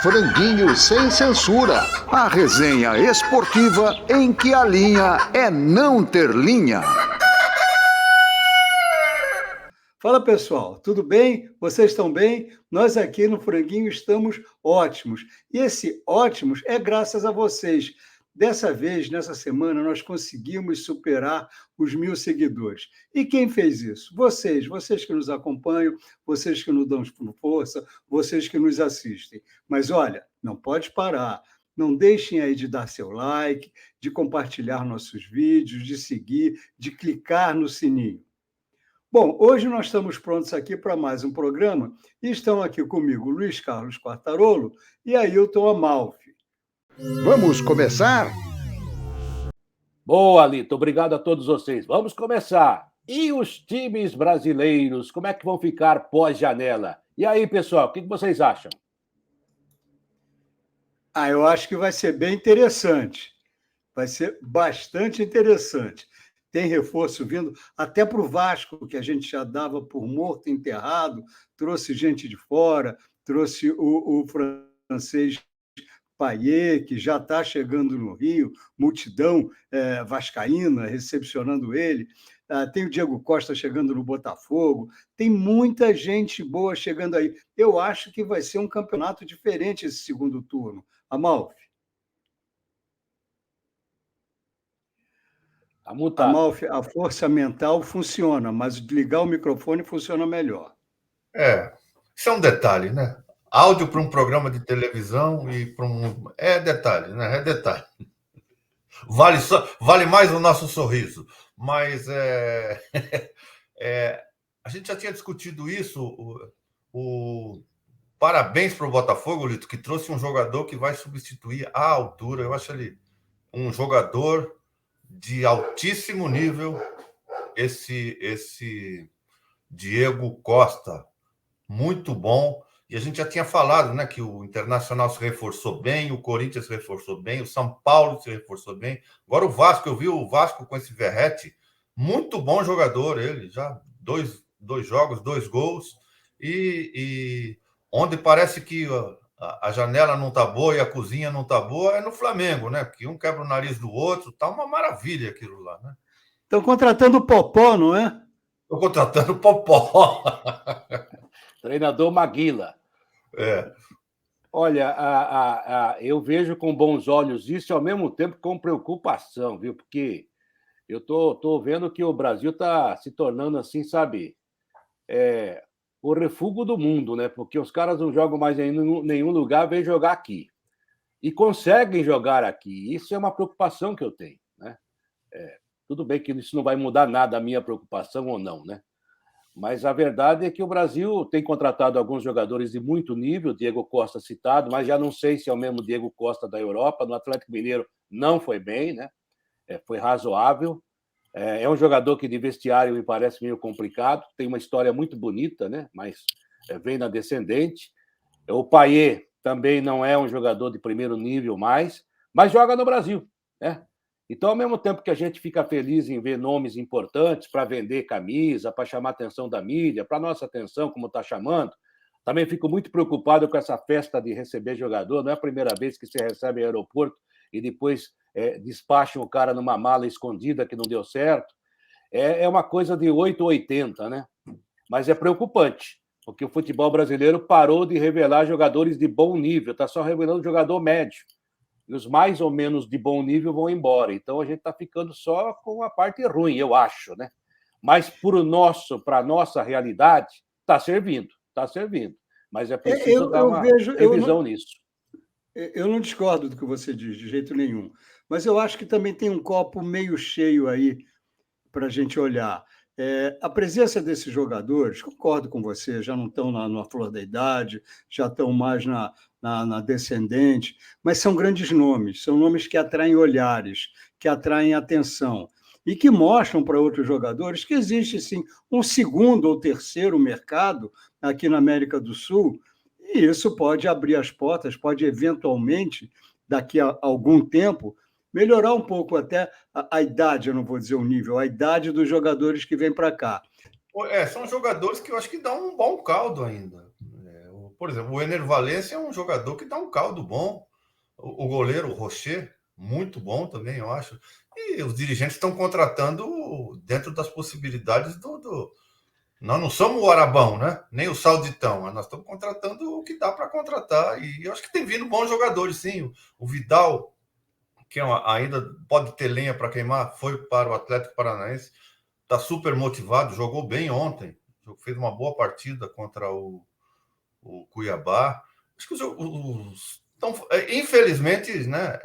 Franguinho sem censura. A resenha esportiva em que a linha é não ter linha. Fala pessoal, tudo bem? Vocês estão bem? Nós aqui no Franguinho estamos ótimos. E esse ótimos é graças a vocês. Dessa vez, nessa semana, nós conseguimos superar os 1.000 seguidores. E quem fez isso? Vocês que nos acompanham, vocês que nos dão força, vocês que nos assistem. Mas olha, não pode parar. Não deixem aí de dar seu like, de compartilhar nossos vídeos, de seguir, de clicar no sininho. Bom, hoje nós estamos prontos aqui para mais um programa e estão aqui comigo Luiz Carlos Quartarolo e Ailton Amalfi. Vamos começar? Boa, Lito. Obrigado a todos vocês. Vamos começar. E os times brasileiros, como é que vão ficar pós-janela? E aí, pessoal, o que vocês acham? Eu acho que vai ser bem interessante. Vai ser bastante interessante. Tem reforço vindo até para o Vasco, que a gente já dava por morto, enterrado, trouxe gente de fora, trouxe o francês Payet, que já está chegando no Rio, multidão vascaína recepcionando ele. Tem o Diego Costa chegando no Botafogo, tem muita gente boa chegando aí. Eu acho que vai ser um campeonato diferente esse segundo turno. Amalfi. Amalfi, a força mental funciona, mas ligar o microfone funciona melhor. Isso é um detalhe, né? Áudio para um programa de televisão e para um... É detalhe, né? É detalhe. Vale mais o nosso sorriso. Mas a gente já tinha discutido isso. Parabéns para o Botafogo, Lito, que trouxe um jogador que vai substituir à altura. Eu acho ele um jogador de altíssimo nível, esse Diego Costa, muito bom. E a gente já tinha falado, né, que o Internacional se reforçou bem, o Corinthians se reforçou bem, o São Paulo se reforçou bem. Agora o Vasco, eu vi o Vasco com esse Verratti, muito bom jogador ele, já dois jogos, 2 gols, e onde parece que a janela não está boa e a cozinha não está boa é no Flamengo, né? Porque um quebra o nariz do outro, tá uma maravilha aquilo lá, né? Estão contratando o Popó, não é? Estou contratando o Popó. Treinador Maguila. Olha, eu vejo com bons olhos isso e, ao mesmo tempo, com preocupação, viu? Porque eu tô vendo que o Brasil está se tornando assim, sabe, o refúgio do mundo, né? Porque os caras não jogam mais em nenhum lugar, vêm jogar aqui. E conseguem jogar aqui. Isso é uma preocupação que eu tenho, né? Tudo bem que isso não vai mudar nada a minha preocupação ou não, né? Mas a verdade é que o Brasil tem contratado alguns jogadores de muito nível, Diego Costa citado, mas já não sei se é o mesmo Diego Costa da Europa. No Atlético Mineiro não foi bem, né? Foi razoável. É um jogador que de vestiário me parece meio complicado, tem uma história muito bonita, né? Mas vem na descendente. O Payet também não é um jogador de primeiro nível mais, mas joga no Brasil, né? Então, ao mesmo tempo que a gente fica feliz em ver nomes importantes para vender camisa, para chamar a atenção da mídia, para nossa atenção, como está chamando, também fico muito preocupado com essa festa de receber jogador. Não é a primeira vez que você recebe no aeroporto e depois despacham o cara numa mala escondida que não deu certo. É uma coisa de 8 ou 80, né? Mas é preocupante, porque o futebol brasileiro parou de revelar jogadores de bom nível, está só revelando jogador médio. E os mais ou menos de bom nível vão embora. Então, a gente está ficando só com a parte ruim, eu acho, né? Mas para a nossa realidade, está servindo. Mas é preciso dar uma revisão nisso. Eu não discordo do que você diz, de jeito nenhum. Mas eu acho que também tem um copo meio cheio aí para a gente olhar. A presença desses jogadores, concordo com você, já não estão na flor da idade, já estão mais na descendente, mas são grandes nomes, são nomes que atraem olhares, que atraem atenção e que mostram para outros jogadores que existe, sim, um segundo ou terceiro mercado aqui na América do Sul, e isso pode abrir as portas, pode eventualmente, daqui a algum tempo, melhorar um pouco até a idade, eu não vou dizer o nível, a idade dos jogadores que vêm para cá. São jogadores que eu acho que dão um bom caldo ainda. por exemplo, o Ener Valencia é um jogador que dá um caldo bom. O goleiro, o Rocher, muito bom também, eu acho. E os dirigentes estão contratando dentro das possibilidades do. Nós não somos o Arabão, né? Nem o Sauditão. Mas nós estamos contratando o que dá para contratar. E eu acho que tem vindo bons jogadores, sim. O Vidal, que ainda pode ter lenha para queimar, foi para o Atlético Paranaense. Está super motivado, jogou bem ontem. Fez uma boa partida contra o Cuiabá. Acho que então, infelizmente, né,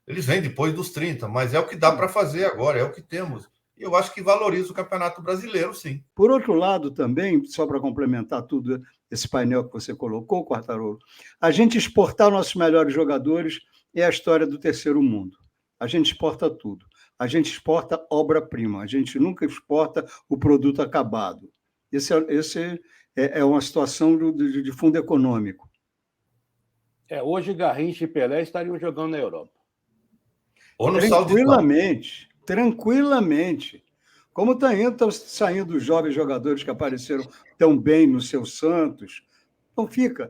eles vêm depois dos 30, mas é o que dá para fazer agora, é o que temos. E eu acho que valoriza o Campeonato Brasileiro, sim. Por outro lado, também, só para complementar tudo esse painel que você colocou, Quartarolo, a gente exportar nossos melhores jogadores é a história do terceiro mundo. A gente exporta tudo. A gente exporta obra-prima, a gente nunca exporta o produto acabado. Esse é uma situação de fundo econômico. Hoje Garrincha e Pelé estariam jogando na Europa. Ou no Tranquilamente, tranquilamente. Como estão saindo os jovens jogadores que apareceram tão bem no seu Santos,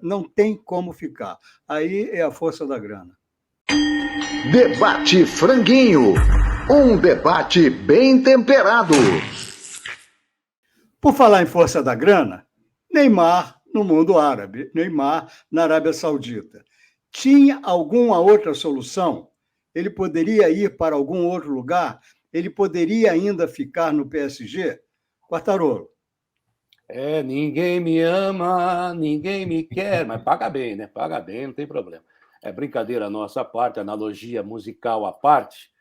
não tem como ficar. Aí é a força da grana. Debate Franguinho. Um debate bem temperado. Por falar em força da grana, Neymar no mundo árabe, Neymar na Arábia Saudita. Tinha alguma outra solução? Ele poderia ir para algum outro lugar? Ele poderia ainda ficar no PSG? Quartarolo. Ninguém me ama, ninguém me quer, mas paga bem, né? Paga bem, não tem problema. É brincadeira a nossa parte, analogia musical à parte,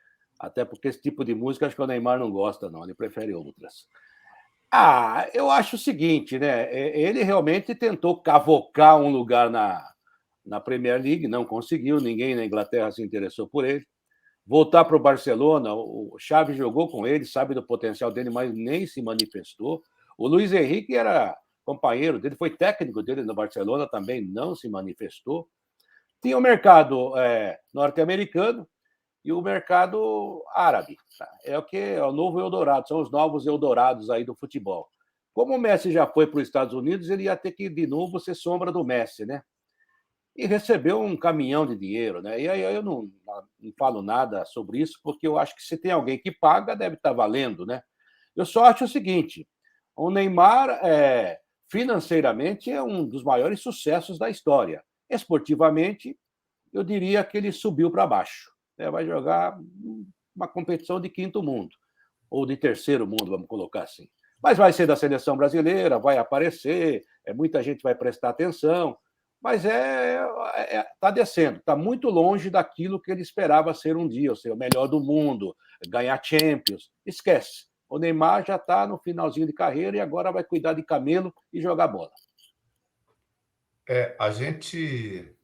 até porque esse tipo de música acho que o Neymar não gosta, não, ele prefere outras. Eu acho o seguinte, né? Ele realmente tentou cavocar um lugar na Premier League, não conseguiu, ninguém na Inglaterra se interessou por ele. Voltar para o Barcelona, o Xavi jogou com ele, sabe do potencial dele, mas nem se manifestou. O Luiz Henrique era companheiro dele, foi técnico dele no Barcelona, também não se manifestou. Tinha o mercado norte-americano e o mercado árabe. É o novo Eldorado, são os novos Eldorados aí do futebol. Como o Messi já foi para os Estados Unidos, ele ia ter que, de novo, ser sombra do Messi, né? E recebeu um caminhão de dinheiro, né? E aí eu não falo nada sobre isso, porque eu acho que se tem alguém que paga, deve estar valendo, né? Eu só acho o seguinte, o Neymar, financeiramente, é um dos maiores sucessos da história. Esportivamente, eu diria que ele subiu para baixo. Vai jogar uma competição de quinto mundo, ou de terceiro mundo, vamos colocar assim. Mas vai ser da seleção brasileira, vai aparecer, muita gente vai prestar atenção, mas está descendo, está muito longe daquilo que ele esperava ser um dia, ser o melhor do mundo, ganhar Champions. Esquece. O Neymar já está no finalzinho de carreira e agora vai cuidar de camelo e jogar bola. A gente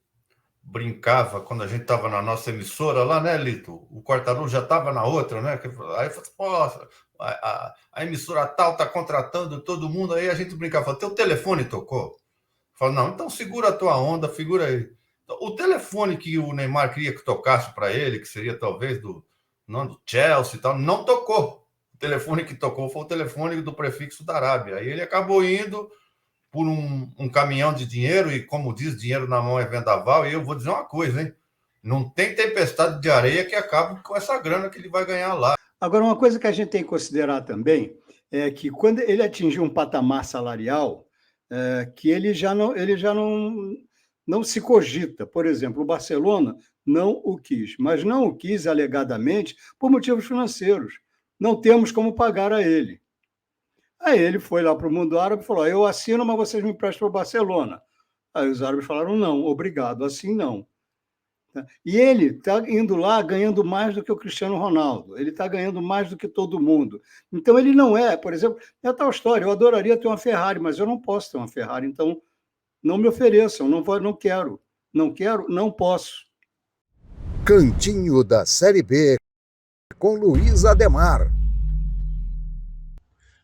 brincava quando a gente estava na nossa emissora lá, né, Lito? O Quartarolo já estava na outra, né? Aí falou, a emissora tal está contratando todo mundo. Aí a gente brincava, teu telefone tocou? Fala, não, então segura a tua onda, figura aí. O telefone que o Neymar queria que tocasse para ele, que seria talvez do Chelsea e tal, não tocou. O telefone que tocou foi o telefone do prefixo da Arábia. Aí ele acabou indo por um caminhão de dinheiro, e como diz, dinheiro na mão é vendaval, e eu vou dizer uma coisa, hein? Não tem tempestade de areia que acabe com essa grana que ele vai ganhar lá. Agora, uma coisa que a gente tem que considerar também é que quando ele atingiu um patamar salarial, que ele já não se cogita. Por exemplo, o Barcelona não o quis, mas não o quis alegadamente por motivos financeiros. Não temos como pagar a ele. Aí ele foi lá para o mundo árabe e falou, eu assino, mas vocês me prestam para o Barcelona. Aí os árabes falaram, não, obrigado, assim não. E ele está indo lá ganhando mais do que o Cristiano Ronaldo, ele está ganhando mais do que todo mundo. Então ele não por exemplo, é tal história, eu adoraria ter uma Ferrari, mas eu não posso ter uma Ferrari, então não me ofereçam, não quero, não posso. Cantinho da Série B com Luiz Ademar.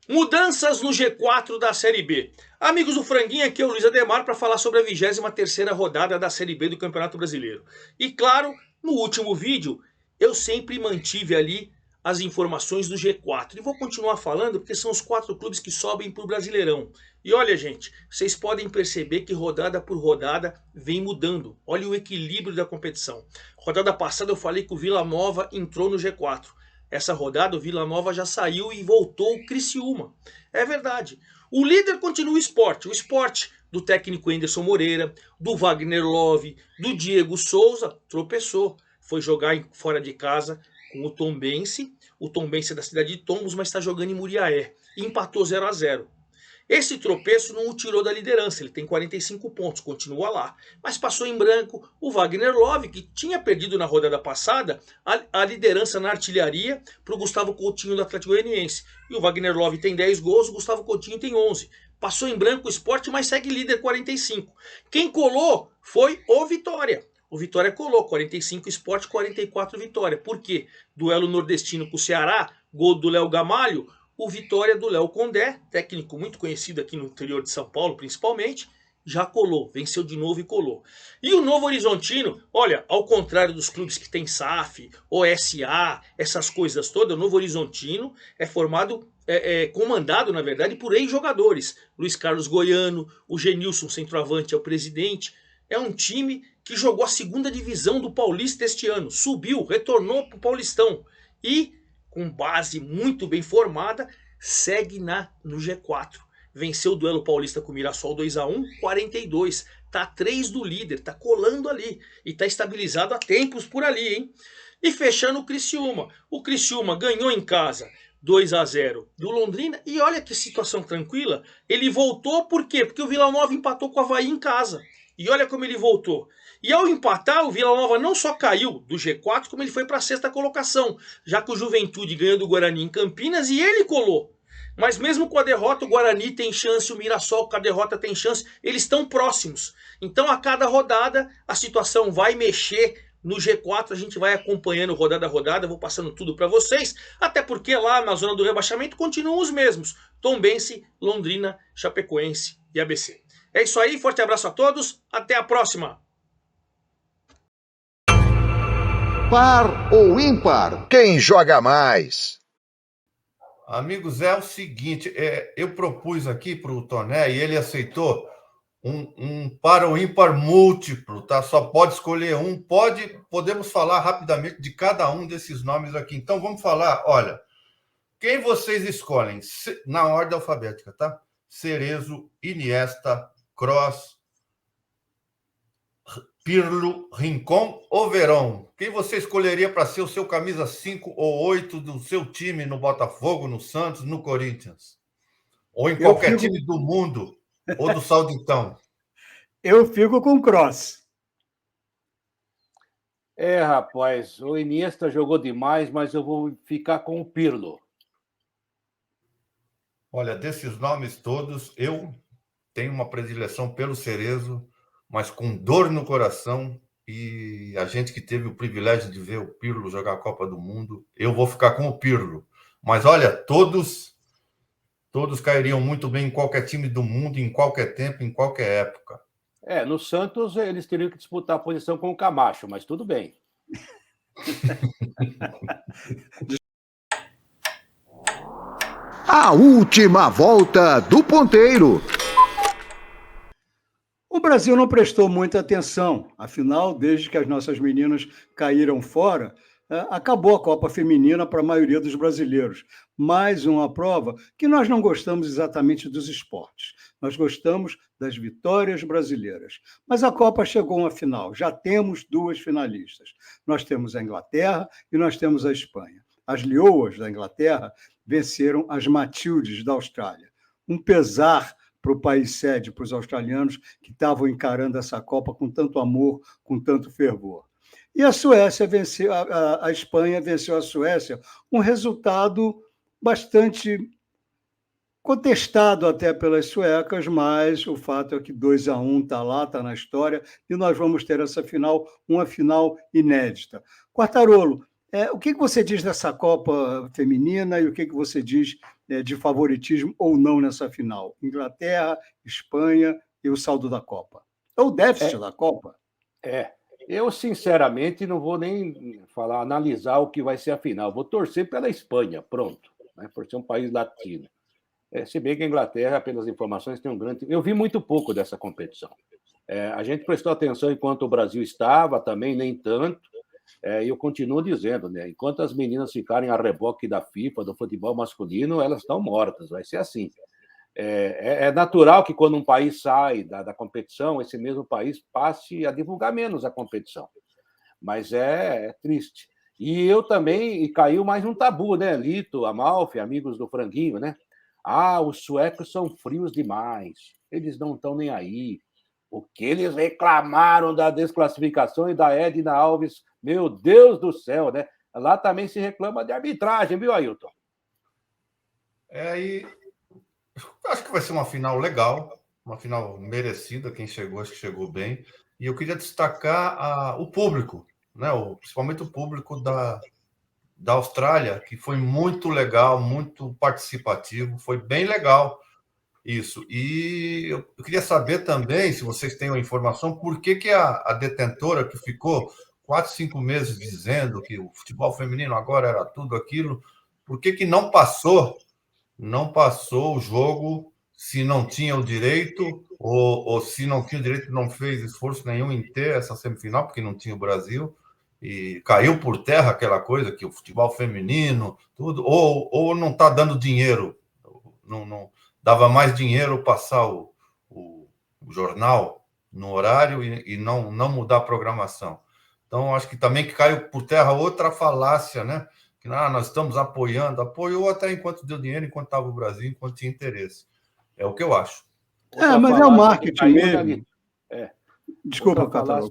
Mudanças no G4 da Série B. Amigos do Franguinho, aqui é o Luiz Ademar para falar sobre a 23ª rodada da Série B do Campeonato Brasileiro. E claro, no último vídeo, eu sempre mantive ali as informações do G4. E vou continuar falando porque são os 4 clubes que sobem para o Brasileirão. E olha, gente, vocês podem perceber que rodada por rodada vem mudando. Olha o equilíbrio da competição. Rodada passada eu falei que o Vila Nova entrou no G4. Essa rodada o Vila Nova já saiu e voltou o Criciúma. É verdade. O líder continua o Sport. O Sport do técnico Anderson Moreira, do Wagner Love, do Diego Souza, tropeçou. Foi jogar fora de casa com o Tombense. O Tombense é da cidade de Tombos, mas está jogando em Muriaé. E empatou 0-0. Esse tropeço não o tirou da liderança, ele tem 45 pontos, continua lá. Mas passou em branco o Wagner Love, que tinha perdido na rodada passada a liderança na artilharia para o Gustavo Coutinho do Atlético Goianiense. E o Wagner Love tem 10 gols, o Gustavo Coutinho tem 11. Passou em branco o Sport, mas segue líder 45. Quem colou foi o Vitória. O Vitória colou 45 Sport, 44 Vitória. Por quê? Duelo nordestino com o Ceará, gol do Léo Gamalho. O Vitória do Léo Condé, técnico muito conhecido aqui no interior de São Paulo principalmente, já colou, venceu de novo e colou. E o Novo Horizontino, olha, ao contrário dos clubes que tem SAF, OSA, essas coisas todas, o Novo Horizontino é formado, comandado na verdade por ex-jogadores. Luiz Carlos Goiano, o Genilson, centroavante, é o presidente. É um time que jogou a segunda divisão do Paulista este ano, subiu, retornou para o Paulistão e com base muito bem formada, segue no G4. Venceu o duelo paulista com o Mirassol 2-1, 42. Tá 3 do líder, tá colando ali. E tá estabilizado há tempos por ali, hein? E fechando o Criciúma. O Criciúma ganhou em casa 2-0 do Londrina. E olha que situação tranquila. Ele voltou por quê? Porque o Vila Nova empatou com o Avaí em casa. E olha como ele voltou. E ao empatar, o Vila Nova não só caiu do G4, como ele foi para a 6ª colocação, já que o Juventude ganhou do Guarani em Campinas e ele colou. Mas mesmo com a derrota, o Guarani tem chance, o Mirassol com a derrota tem chance, eles estão próximos. Então a cada rodada a situação vai mexer no G4, a gente vai acompanhando rodada a rodada, vou passando tudo para vocês, até porque lá na zona do rebaixamento continuam os mesmos, Tombense, Londrina, Chapecoense e ABC. É isso aí, forte abraço a todos, até a próxima! Par ou ímpar? Quem joga mais? Amigos, é o seguinte, eu propus aqui para o Toné e ele aceitou um par ou ímpar múltiplo, tá? Só pode escolher um. Podemos falar rapidamente de cada um desses nomes aqui. Então vamos falar, olha, quem vocês escolhem na ordem alfabética, tá? Cerezo, Iniesta, Kroos, Pirlo, Rincón ou Verón? Quem você escolheria para ser o seu camisa 5 ou 8 do seu time no Botafogo, no Santos, no Corinthians? Ou em qualquer time do mundo, ou do Sauditão? Eu fico com o Kroos. Rapaz, o Iniesta jogou demais, mas eu vou ficar com o Pirlo. Olha, desses nomes todos, eu tenho uma predileção pelo Cerezo, mas com dor no coração, e a gente que teve o privilégio de ver o Pirlo jogar a Copa do Mundo, eu vou ficar com o Pirlo. Mas olha, todos cairiam muito bem em qualquer time do mundo, em qualquer tempo, em qualquer época. No Santos eles teriam que disputar a posição com o Camacho, mas tudo bem. A última volta do ponteiro. O Brasil não prestou muita atenção, afinal, desde que as nossas meninas caíram fora, acabou a Copa Feminina para a maioria dos brasileiros. Mais uma prova que nós não gostamos exatamente dos esportes, nós gostamos das vitórias brasileiras. Mas a Copa chegou a uma final, já temos 2 finalistas. Nós temos a Inglaterra e nós temos a Espanha. As Leoas da Inglaterra venceram as Matildes da Austrália. Um pesar para o país sede, para os australianos que estavam encarando essa Copa com tanto amor, com tanto fervor. E a Suécia venceu, a Espanha venceu a Suécia, um resultado bastante contestado até pelas suecas, mas o fato é que 2-1 está lá, está na história, e nós vamos ter essa final, uma final inédita. Quartarolo, o que você diz dessa Copa feminina e o que você diz de favoritismo ou não nessa final? Inglaterra, Espanha e o saldo da Copa. Ou o déficit da Copa. Eu, sinceramente, não vou nem analisar o que vai ser a final. Vou torcer pela Espanha, pronto, né, por ser um país latino. Se bem que a Inglaterra, pelas informações, tem um grande... Eu vi muito pouco dessa competição. A gente prestou atenção enquanto o Brasil estava, também nem tanto. E eu continuo dizendo, né? Enquanto as meninas ficarem a reboque da FIFA, do futebol masculino, elas estão mortas, vai ser assim. É natural que quando um país sai da competição, esse mesmo país passe a divulgar menos a competição. Mas é triste. E eu também, e caiu mais um tabu, né? Lito, Amalfi, amigos do Franguinho, né? Os suecos são frios demais, eles não estão nem aí. O que eles reclamaram da desclassificação e da Edna Alves, meu Deus do céu, né? Lá também se reclama de arbitragem, viu, Ailton? E acho que vai ser uma final legal, uma final merecida. Quem chegou, acho que chegou bem. E eu queria destacar o público, né? Principalmente o público da Austrália, que foi muito legal, muito participativo, foi bem legal isso. E eu queria saber também, se vocês têm uma informação, por que a detentora, que ficou 4, 5 meses dizendo que o futebol feminino agora era tudo aquilo, por que não passou o jogo, se não tinha o direito, ou se não tinha o direito, não fez esforço nenhum em ter essa semifinal, porque não tinha o Brasil, e caiu por terra aquela coisa que o futebol feminino, tudo, ou não está dando dinheiro, não dava mais dinheiro passar o jornal no horário e não mudar a programação. Então, acho que também caiu por terra outra falácia, né? Que nós estamos apoiou até enquanto deu dinheiro, enquanto estava o Brasil, enquanto tinha interesse. É o que eu acho. Mas é o marketing mesmo. Desculpa, Catalão.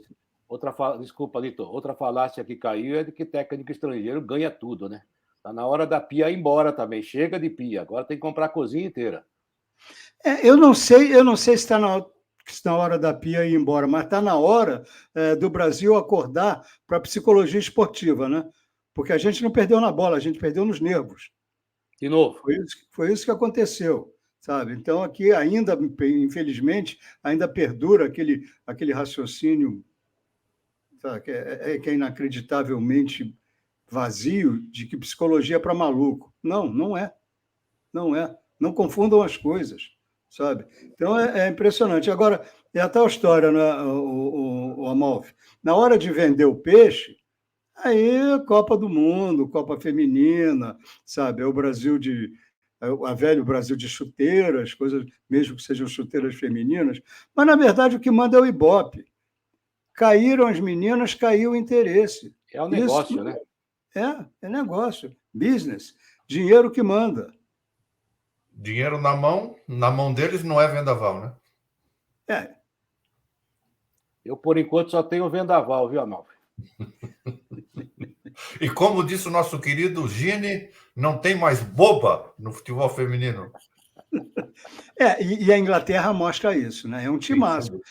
Desculpa, Lito. Outra falácia que caiu é de que técnico estrangeiro ganha tudo, né? Está na hora da pia ir embora também. Chega de pia, agora tem que comprar a cozinha inteira. Eu não sei se está na hora da pia ir embora, mas está na hora do Brasil acordar para a psicologia esportiva, né? Porque a gente não perdeu na bola, a gente perdeu nos nervos. De novo. Foi isso que aconteceu, sabe? Então, aqui ainda, infelizmente, ainda perdura aquele raciocínio, sabe, que é inacreditavelmente vazio, de que psicologia é para maluco. Não é. Não é. Não confundam as coisas, sabe? Então, é impressionante. Agora, é a tal história, né, o Amalfi? Na hora de vender o peixe, aí Copa do Mundo, Copa Feminina, sabe? É o Brasil a velho Brasil de chuteiras, coisas, mesmo que sejam chuteiras femininas, mas, na verdade, o que manda é o Ibope. Caíram as meninas, caiu o interesse. É um negócio, né? É negócio, business, dinheiro que manda. Dinheiro na mão deles não é vendaval, né? Eu, por enquanto, só tenho vendaval, viu, Amalfi? E como disse o nosso querido Gini, não tem mais boba no futebol feminino. E a Inglaterra mostra isso, né? É um timaço.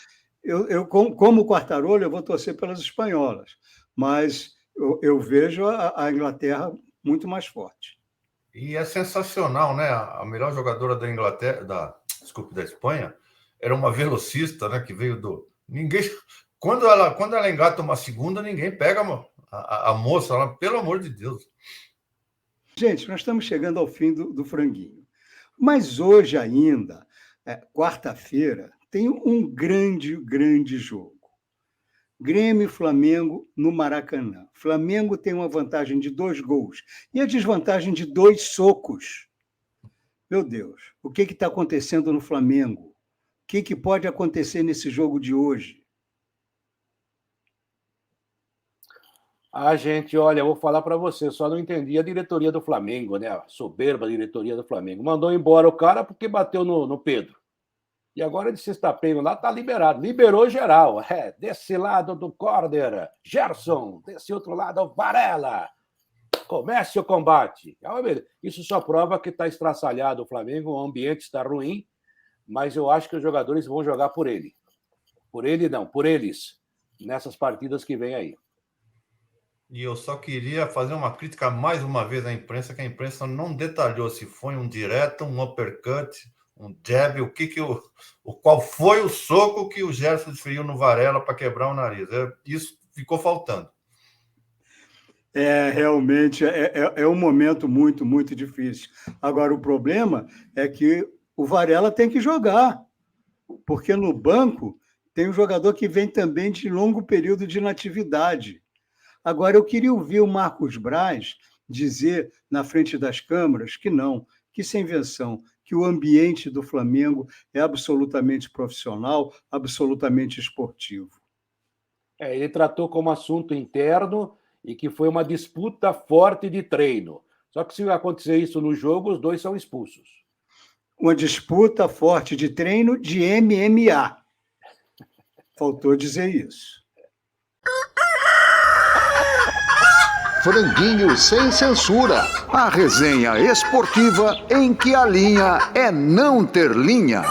Eu como quartarolho, eu vou torcer pelas espanholas, mas eu vejo a Inglaterra muito mais forte. E é sensacional, né? A melhor jogadora da Inglaterra, da Espanha, era uma velocista, né? Que veio do... Ninguém... Quando ela engata uma segunda, ninguém pega a moça lá, pelo amor de Deus. Gente, nós estamos chegando ao fim do franguinho. Mas hoje ainda, quarta-feira, tem um grande jogo. Grêmio e Flamengo no Maracanã. Flamengo tem uma vantagem de 2 gols e a desvantagem de 2 socos. Meu Deus, o que está acontecendo no Flamengo? O que pode acontecer nesse jogo de hoje? Gente, olha, eu vou falar para você, só não entendi a diretoria do Flamengo, né? A soberba diretoria do Flamengo. Mandou embora o cara porque bateu no Pedro. E agora de sexta-feira lá está liberado. Liberou geral. Desse lado do corner, Gerson. Desse outro lado, Varela. Comece o combate. Isso só prova que está estraçalhado o Flamengo, o ambiente está ruim, mas eu acho que os jogadores vão jogar por ele. Por ele não, por eles, nessas partidas que vem aí. E eu só queria fazer uma crítica mais uma vez à imprensa, que a imprensa não detalhou se foi um direto, um uppercut, um jab, qual foi o soco que o Gerson desferiu no Varela para quebrar o nariz. Isso ficou faltando. Realmente é um momento muito, muito difícil. Agora, o problema é que o Varela tem que jogar, porque no banco tem um jogador que vem também de longo período de inatividade. Agora, eu queria ouvir o Marcos Braz dizer na frente das câmeras que não, que isso é invenção, que o ambiente do Flamengo é absolutamente profissional, absolutamente esportivo. Ele tratou como assunto interno e que foi uma disputa forte de treino. Só que se acontecer isso no jogo, os dois são expulsos. Uma disputa forte de treino de MMA. Faltou dizer isso. Franguinho sem censura. A resenha esportiva em que a linha é não ter linha.